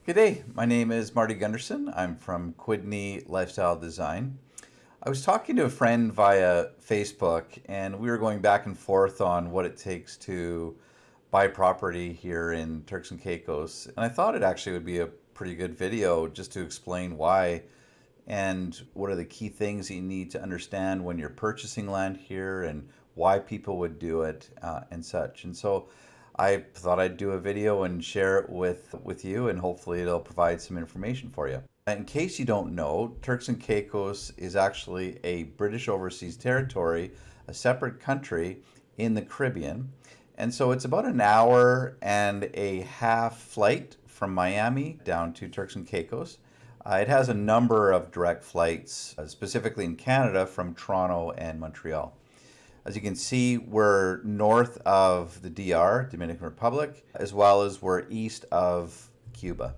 Good day. My name is Marty Gunderson. I'm from Quidney Lifestyle Design. I was talking to a friend via Facebook, and we were going back and forth on what it takes to buy property here in Turks and Caicos. And I thought it actually would be a pretty good video just to explain why and what are the key things you need to understand when you're purchasing land here and why people would do it and such. And so I thought I'd do a video and share it with you, and hopefully it'll provide some information for you. In case you don't know, Turks and Caicos is actually a British overseas territory, a separate country in the Caribbean. And so it's about an hour and a half flight from Miami down to Turks and Caicos. It has a number of direct flights, specifically in Canada, from Toronto and Montreal. As you can see, we're north of the DR, Dominican Republic, as well as we're east of Cuba.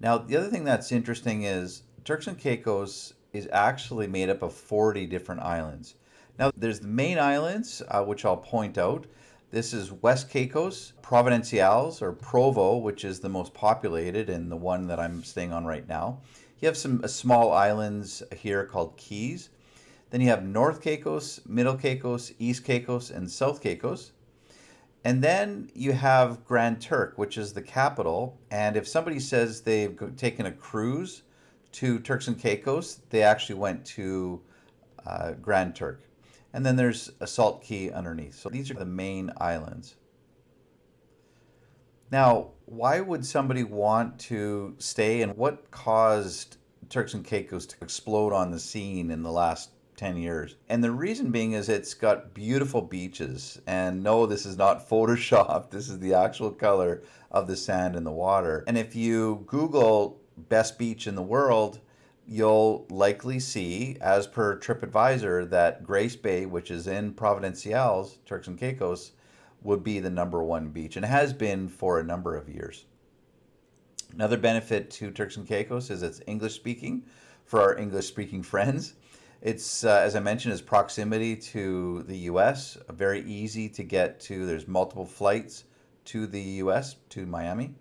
Now, the other thing that's interesting is Turks and Caicos is actually made up of 40 different islands. Now, there's the main islands, which I'll point out. This is West Caicos, Providenciales, or Provo, which is the most populated and the one that I'm staying on right now. You have some small islands here called Keys. Then you have North Caicos, Middle Caicos, East Caicos, and South Caicos. And then you have Grand Turk, which is the capital. And if somebody says they've taken a cruise to Turks and Caicos, they actually went to Grand Turk. And then there's a Salt Key underneath. So these are the main islands. Now, why would somebody want to stay, and what caused Turks and Caicos to explode on the scene in the last 10 years? And the reason being is it's got beautiful beaches. And no, this is not Photoshop. This is the actual color of the sand in the water. And if you Google best beach in the world, you'll likely see, as per TripAdvisor, that Grace Bay, which is in Providenciales, Turks and Caicos, would be the #1 beach, and has been for a number of years. Another benefit to Turks and Caicos is it's English speaking for our English speaking friends. It's, as I mentioned, is proximity to the US, very easy to get to. There's multiple flights to the US, to Miami.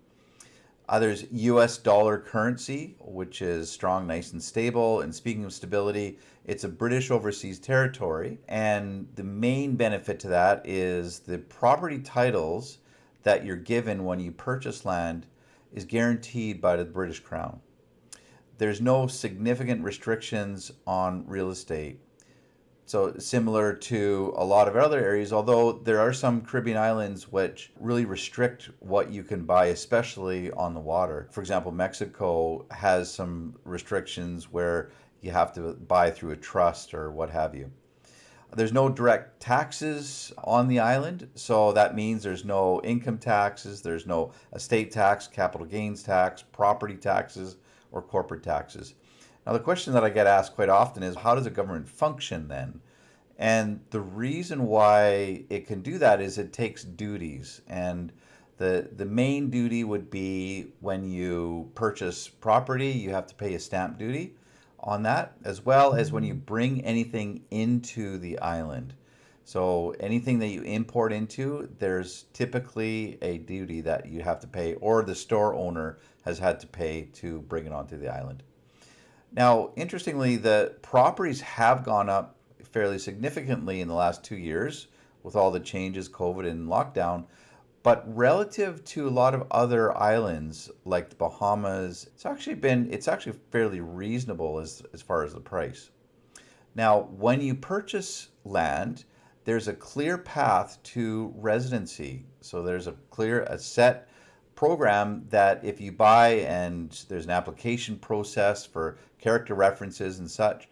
There's US dollar currency, which is strong, nice, and stable. And speaking of stability, it's a British overseas territory. And the main benefit to that is the property titles that you're given when you purchase land is guaranteed by the British Crown. There's no significant restrictions on real estate. So similar to a lot of other areas, although there are some Caribbean islands which really restrict what you can buy, especially on the water. For example, Mexico has some restrictions where you have to buy through a trust or what have you. There's no direct taxes on the island, so that means there's no income taxes, there's no estate tax, capital gains tax, property taxes, or corporate taxes. Now, the question that I get asked quite often is, how does a government function then? And the reason why it can do that is it takes duties. And the main duty would be when you purchase property, you have to pay a stamp duty on that, as well as when you bring anything into the island. So anything that you import into, there's typically a duty that you have to pay, or the store owner has had to pay to bring it onto the island. Now, interestingly, the properties have gone up fairly significantly in the last 2 years with all the changes, COVID and lockdown. But relative to a lot of other islands like the Bahamas, it's actually fairly reasonable as far as the price. Now, when you purchase land, there's a clear path to residency. So there's a set program that if you buy, and there's an application process for character references and such,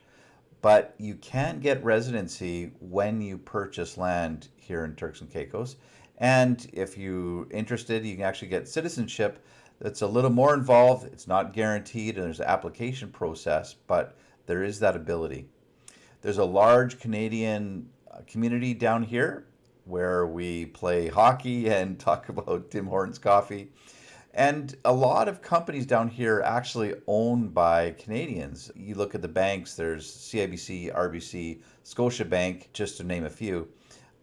but you can get residency when you purchase land here in Turks and Caicos. And if you're interested, you can actually get citizenship. That's a little more involved. It's not guaranteed, and there's an application process, but there is that ability. There's a large Canadian community down here where we play hockey and talk about Tim Hortons coffee. And a lot of companies down here are actually owned by Canadians. You look at the banks, there's CIBC, RBC, Scotiabank, just to name a few.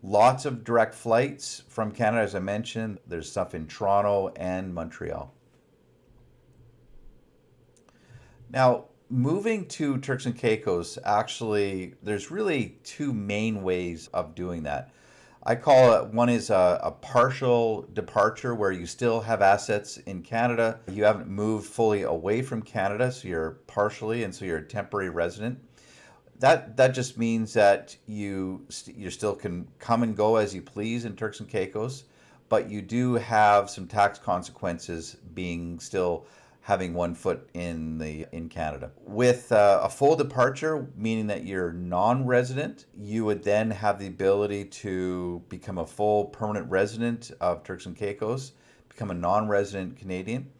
Lots of direct flights from Canada, as I mentioned. There's stuff in Toronto and Montreal. Now, moving to Turks and Caicos, actually, there's really two main ways of doing that. I call it one is a partial departure where you still have assets in Canada. You haven't moved fully away from Canada, so you're partially, and so you're a temporary resident. That just means that you still can come and go as you please in Turks and Caicos, but you do have some tax consequences being still having one foot in Canada. With a full departure, meaning that you're non-resident, you would then have the ability to become a full permanent resident of Turks and Caicos, become a non-resident Canadian.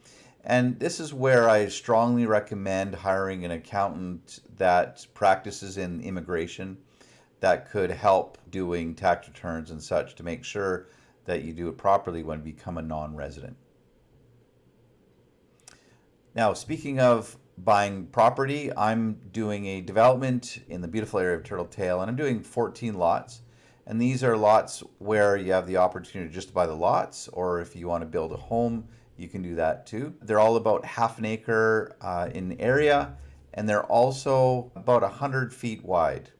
And this is where I strongly recommend hiring an accountant that practices in immigration that could help doing tax returns and such to make sure that you do it properly when you become a non-resident. Now, speaking of buying property, I'm doing a development in the beautiful area of Turtle Tail, and I'm doing 14 lots. And these are lots where you have the opportunity just to buy the lots, or if you want to build a home, you can do that too. They're all about half an acre in area, and they're also about 100 feet wide.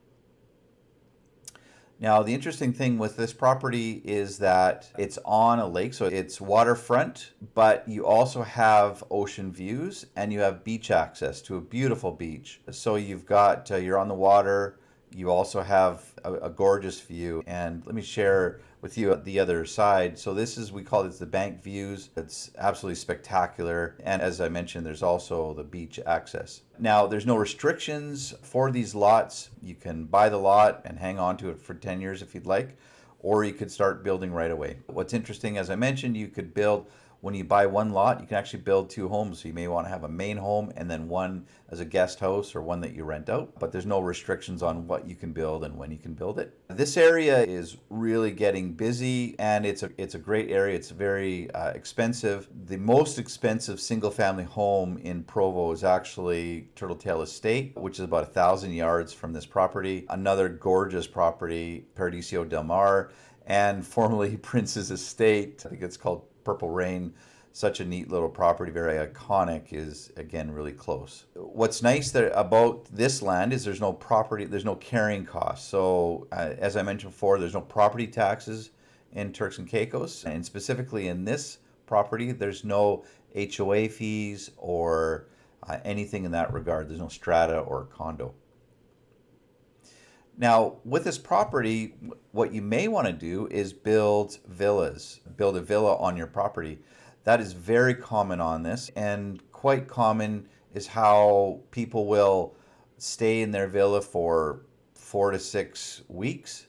Now, the interesting thing with this property is that it's on a lake, so it's waterfront, but you also have ocean views and you have beach access to a beautiful beach. So you've got, you're on the water, you also have a gorgeous view. And let me share with you the other side. So this is, we call it the bank views. It's absolutely spectacular. And as I mentioned, there's also the beach access. Now, there's no restrictions for these lots. You can buy the lot and hang on to it for 10 years if you'd like, or you could start building right away. What's interesting, as I mentioned, you could build, when you buy one lot, you can actually build two homes. So you may want to have a main home and then one as a guest house or one that you rent out, but there's no restrictions on what you can build and when you can build it. This area is really getting busy, and it's a great area. It's very expensive. The most expensive single family home in Provo is actually Turtletail Estate, which is about 1,000 yards from this property. Another gorgeous property, Paradiso Del Mar, and formerly Prince's Estate. I think it's called Purple Rain. Such a neat little property, very iconic, is again really close. What's nice about this land is there's no property, there's no carrying costs. So as I mentioned before, there's no property taxes in Turks and Caicos, and specifically in this property, there's no HOA fees or anything in that regard. There's no strata or condo. Now, with this property, what you may want to do is build villas, build a villa on your property. That is very common on this, and quite common is how people will stay in their villa for 4 to 6 weeks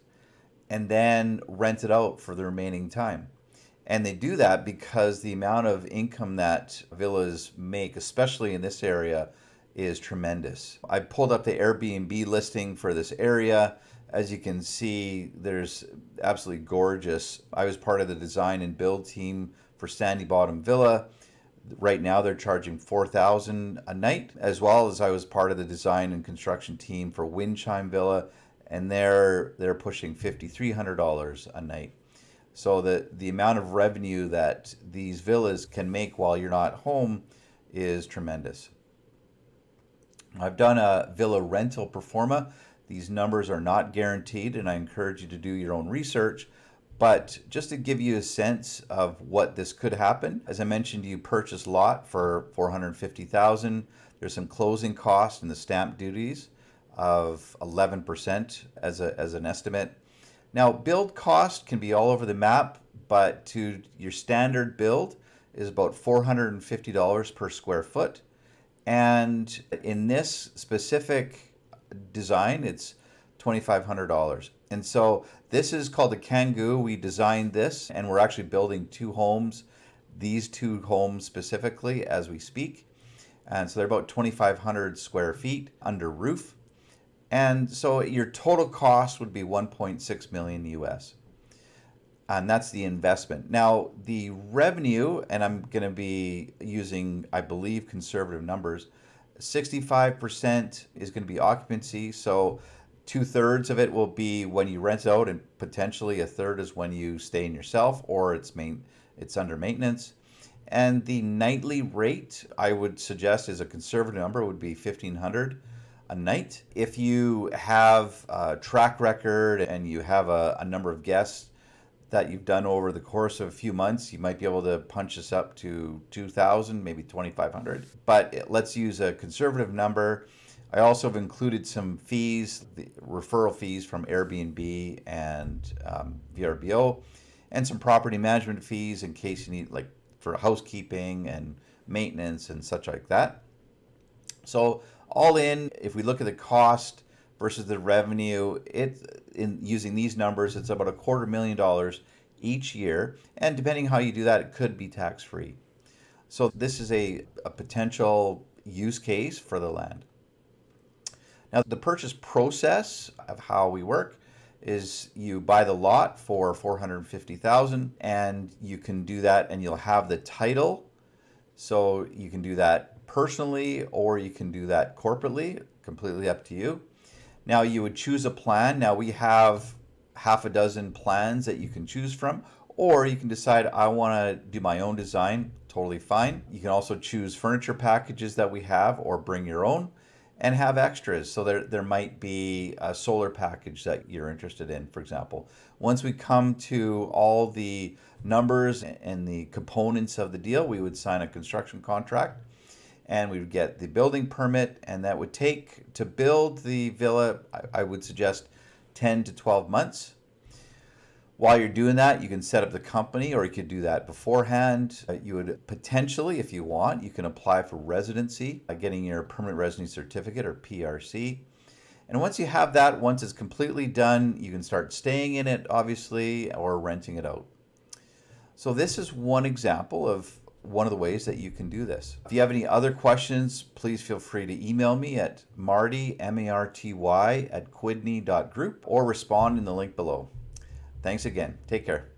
and then rent it out for the remaining time. And they do that because the amount of income that villas make, especially in this area, is tremendous. I pulled up the Airbnb listing for this area. As you can see, there's absolutely gorgeous. I was part of the design and build team for Sandy Bottom Villa. Right now they're charging $4,000 a night, as well as I was part of the design and construction team for Windchime Villa, and they're pushing $5,300 a night. So the amount of revenue that these villas can make while you're not home is tremendous. I've done a villa rental pro forma. These numbers are not guaranteed, and I encourage you to do your own research. But just to give you a sense of what this could happen, as I mentioned, you purchase lot for $450,000. There's some closing costs and the stamp duties of 11% as an estimate. Now, build cost can be all over the map, but to your standard build is about $450 per square foot. And in this specific design, it's $2,500. And so this is called a Kangoo. We designed this, and we're actually building two homes, these two homes specifically, as we speak. And so they're about 2,500 square feet under roof. And so your total cost would be 1.6 million US. And that's the investment. Now, the revenue, and I'm going to be using, I believe, conservative numbers, 65% is going to be occupancy. So 2/3 of it will be when you rent out, and potentially 1/3 is when you stay in yourself or it's under maintenance. And the nightly rate I would suggest is a conservative number would be 1,500 a night. If you have a track record and you have a number of guests that you've done over the course of a few months, you might be able to punch this up to 2,000, maybe 2,500. But let's use a conservative number. I also have included some fees, the referral fees from Airbnb and VRBO, and some property management fees in case you need, like, for housekeeping and maintenance and such like that. So all in, if we look at the cost versus the revenue, in using these numbers, it's about $250,000 each year. And depending how you do that, it could be tax-free. So this is a potential use case for the land. Now, the purchase process of how we work is you buy the lot for $450,000, and you can do that and you'll have the title. So you can do that personally or you can do that corporately, completely up to you. Now you would choose a plan. Now we have half a dozen plans that you can choose from, or you can decide I want to do my own design, totally fine. You can also choose furniture packages that we have or bring your own and have extras. So there might be a solar package that you're interested in, for example. Once we come to all the numbers and the components of the deal, we would sign a construction contract and we would get the building permit, and that would take, to build the villa, I would suggest 10 to 12 months. While you're doing that, you can set up the company, or you could do that beforehand. You would potentially, if you want, you can apply for residency, getting your permanent residency certificate or PRC. And once you have that, once it's completely done, you can start staying in it, obviously, or renting it out. So this is one example of one of the ways that you can do this. If you have any other questions, please feel free to email me at marty, M-A-R-T-Y, @quidney.group, or respond in the link below. Thanks again. Take care.